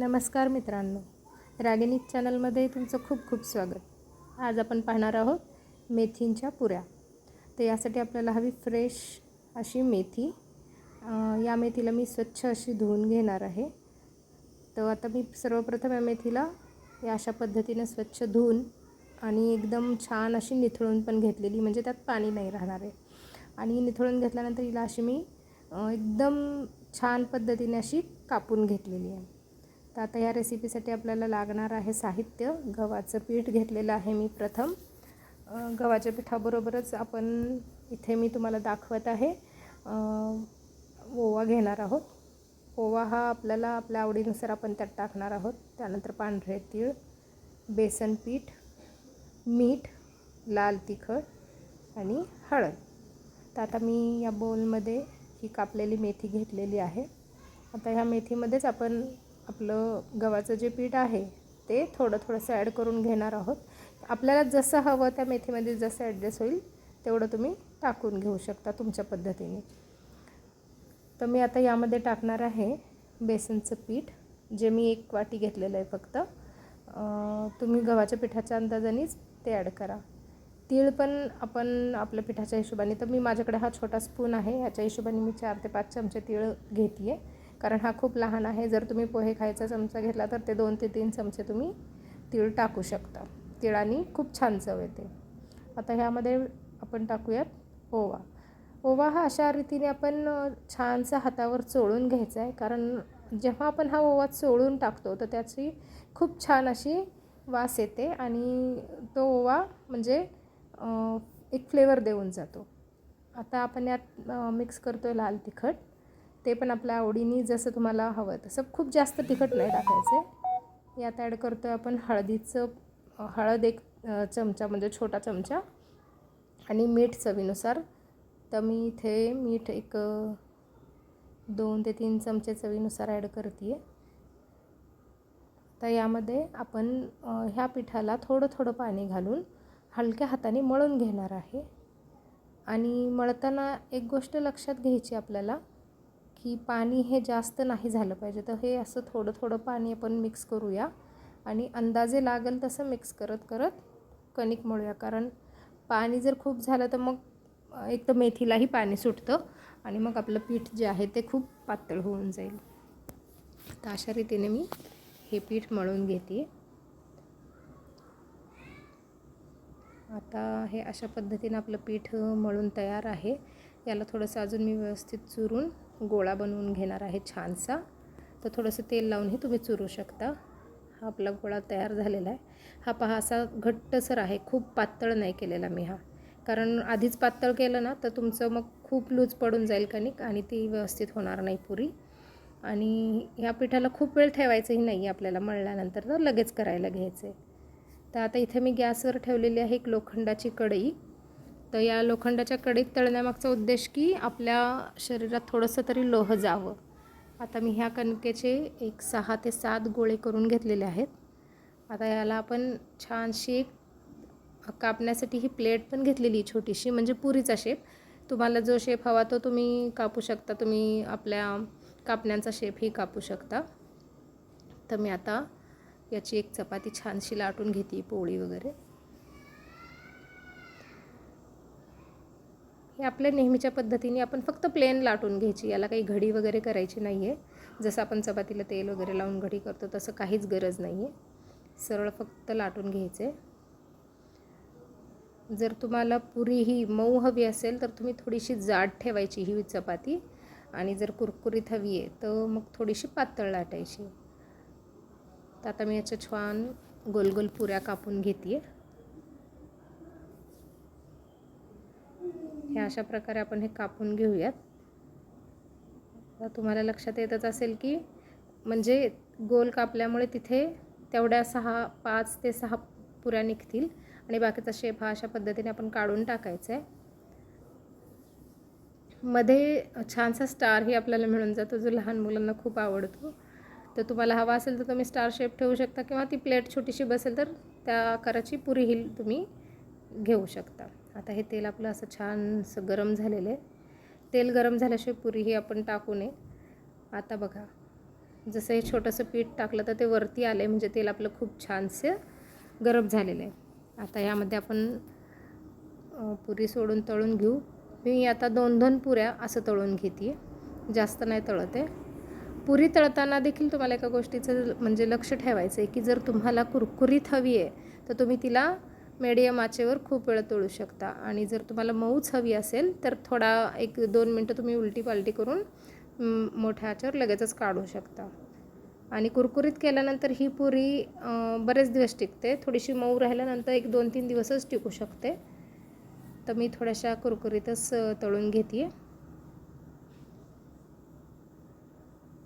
नमस्कार मित्रांनो, रागिनी चॅनलमध्ये तुमचं खूप खूप स्वागत। आज आपण पाहणार आहोत मेथींच्या पुऱ्या। तर यासाठी आपल्याला हवी फ्रेश अशी मेथी। या मेथीला मी स्वच्छ अशी धुवून घेणार आहे। तर आता मी सर्वप्रथम या मेथीला या अशा पद्धतीने स्वच्छ धुवून आणि एकदम छान अशी निथळून पण घेतलेली, म्हणजे त्यात पाणी नाही राहणार आहे। आणि निथळून घेतल्यानंतर हिला अशी मी एकदम छान पद्धतीने अशी कापून घेतलेली आहे। तर आता या रेसिपीसाठी आपल्याला लागणार आहे साहित्य। गव्हाचं पीठ घेतलेलं आहे मी प्रथम। गव्हाच्या पिठाबरोबरच आपण इथे मी तुम्हाला दाखवत आहे ओवा घेणार आहोत। ओवा हा आपल्याला आपल्या आवडीनुसार आपण त्यात टाकणार आहोत। त्यानंतर पांढरे तीळ, बेसन पीठ, मीठ, लाल तिखट आणि हळद। तर आता मी या बोलमध्ये ही कापलेली मेथी घेतलेली आहे। आता ह्या मेथीमध्येच आपण आपलं गव्हाचं जे पीठ आहे ते थोडं थोडंसं ॲड करून घेणार आहोत। आपल्याला जसं हवं त्या मेथीमध्ये जसं ॲडजस्ट होईल तेवढं तुम्ही टाकून घेऊ शकता तुमच्या पद्धतीने। तर मी आता यामध्ये टाकणार आहे बेसनचं पीठ, जे मी 1 वाटी घेतलेलं आहे फक्त। तुम्ही गव्हाच्या पिठाच्या अंदाजानेच ते ॲड करा। तीळ पण आपण आपल्या पिठाच्या हिशोबाने, तर मी माझ्याकडे हा छोटा स्पून आहे, ह्याच्या हिशोबाने मी 4 ते 5 चमचे तीळ घेते आहे, कारण हा खूप लहान आहे। जर तुम्ही पोहे खायचा चमचा घेतला तर ते 2 ते 3 चमचे तुम्ही तीळ टाकू शकता। तिळाने खूप छान चव येते। आता ह्यामध्ये आपण टाकूयात ओवा। ओवा हा अशा रीतीने आपण छानसा हातावर चोळून घ्यायचा आहे, कारण जेव्हा आपण हा ओवा चोळून टाकतो तर त्याची खूप छान अशी वास येते आणि तो ओवा म्हणजे एक फ्लेवर देऊन जातो। आता आपण यात मिक्स करतो आहे लाल तिखट। ते पण आपल्या आवडीने जसं तुम्हाला हवं तसं, खूप जास्त तिखट नाही टाकायचं आहे। यात ॲड करतो आहे आपण हळद 1 चमचा, म्हणजे छोटा चमचा, आणि मीठ चवीनुसार। तर मी इथे मीठ 2 ते 3 चमचे चवीनुसार ॲड करते आहे। तर यामध्ये आपण ह्या पिठाला थोडं थोडं पाणी घालून हलक्या हाताने मळून घेणार आहे। आणि मळताना एक गोष्ट लक्षात घ्यायची आपल्याला, की पाणी हे जास्त नाही झालं पाहिजे। तर हे असं थोडं थोडं पाणी आपण मिक्स करूया आणि अंदाजे लागेल तसं मिक्स करत करत कणिक मळूया, कारण पाणी जर खूप झालं तर मग एक तर मेथीलाही पाणी सुटतं आणि मग आपलं पीठ जे आहे ते खूप पातळ होऊन जाईल। तर अशा रीतीने मी हे पीठ मळून घेते। आता हे अशा पद्धतीने आपलं पीठ मळून तयार आहे। याला थोडंसं अजून मी व्यवस्थित चुरून गोळा बनवून घेणार आहे छानसा। तर थोडंसं तेल लावूनही तुम्ही चुरू शकता। हा आपला गोळा तयार झालेला आहे। हा पहा असा घट्टसर आहे, खूप पातळ नाही केलेला मी हा, कारण आधीच पातळ केलं ना तर तुमचं मग खूप लूज पडून जाईल कणिक आणि ती व्यवस्थित होणार नाही पुरी। आणि ह्या पिठाला खूप वेळ ठेवायचंही नाही आहे आपल्याला, मळल्यानंतर तर लगेच करायला घ्यायचं आहे। तर आता इथे मी गॅसवर ठेवलेली आहे एक लोखंडाची कढई। तर या लोखंडाच्या कढईत तळण्यामागचा उद्देश की आपल्या शरीरात थोडंसं तरी लोह जावं। आता मी ह्या कणकेचे 6 ते 7 गोळे करून घेतलेले आहेत। आता याला आपण छानशी कापण्यासाठी ही प्लेट पण घेतलेली छोटीशी, म्हणजे पुरीचा शेप। तुम्हाला जो शेप हवा तो तुम्ही कापू शकता, तुम्ही आपल्या कापण्यांचा शेपही कापू शकता। तर मी आता याची एक चपाती छानशी लाटून घेते, पोळी वगैरे। हे आपल्या नेहमीच्या पद्धतीने आपण फक्त प्लेन लाटून घ्यायची, याला काही घडी वगैरे करायची नाही आहे। जसं आपण चपातीला तेल वगैरे लावून घडी करतो तसं काहीच गरज नाही आहे, सरळ फक्त लाटून घ्यायचे। जर तुम्हाला पुरी ही मऊ हवी असेल तर तुम्ही थोडीशी जाड ठेवायची ही चपाती, आणि जर कुरकुरीत हवी आहे तर मग थोडीशी पातळ लाटायची। तर आता मी याच्या छान गोल गोल पुऱ्या कापून घेते आहे। हे अशा प्रकारे आपण हे कापून घेऊयात। तर तुम्हाला लक्षात येतच असेल की म्हणजे गोल कापल्यामुळे तिथे तेवढ्या 5 ते 6 पुऱ्या निघतील आणि बाकीचा शेप हा अशा पद्धतीने आपण काढून टाकायचा आहे। मध्ये छानसा स्टारही आपल्याला मिळून जातो, जो लहान मुलांना खूप आवडतो। तर तुम्हाला हवा असेल तर तुम्ही स्टार शेप ठेवू शकता, किंवा ती प्लेट छोटीशी बसेल तर त्या आकाराची पुरी ही तुम्ही घेऊ शकता। आता हे तेल आपलं असं छानसं गरम झालेलं आहे। तेल गरम झाल्याशिवाय पुरी ही आपण टाकू नये। आता बघा जसं हे छोटंसं पीठ टाकलं तर ते वरती आले, म्हणजे तेल आपलं खूप छानसे गरम झालेलं आहे. आता यामध्ये आपण पुरी सोडून तळून घेऊ. मी आता 2-2 पुऱ्या असं तळून घेते, जास्त नाही तळत आहे. पुरी तळताना देखील तुम्हाला एका गोष्टीचं म्हणजे लक्ष ठेवायचं आहे की जर तुम्हाला कुरकुरीत हवी आहे तर तुम्ही तिला मीडियम आचेवर खूप वेळ तळू शकता, आणि जर तुम्हाला मऊच हवी असेल तर थोडा 1-2 मिनटं तुम्ही उलटी पालटी करून मोठ्या आचेवर लगेचच काढू शकता. आणि कुरकुरीत केल्यानंतर ही पुरी बरेच दिवस टिकते. थोडीशी मऊ राहिल्यानंतर 1-2-3 दिवसच टिकू शकते. तर मी थोड्याशा कुरकुरीतच तळून घेते.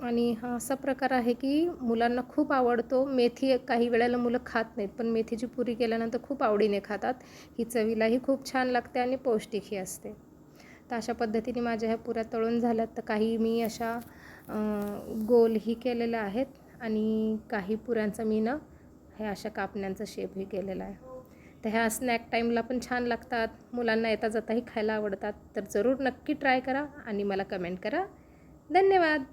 आणि हा असा प्रकार आहे की मुलांना खूप आवडतो. मेथी काही वेळेला मुलं खात नाहीत, पण मेथीची पुरी केल्यानंतर खूप आवडीने खातात. ही चवीलाही खूप छान लागते आणि पौष्टिकही असते. तर अशा पद्धतीने माझ्या ह्या पुऱ्या तळून झाल्यात. तर काही मी अशा गोलही केलेल्या आहेत, आणि काही पुऱ्यांचा मी हे अशा कापण्यांचा शेपही केलेला आहे. तर ह्या स्नॅक टाईमला पण छान लागतात, मुलांना येता जाताही खायला आवडतात. तर जरूर नक्की ट्राय करा आणि मला कमेंट करा. धन्यवाद.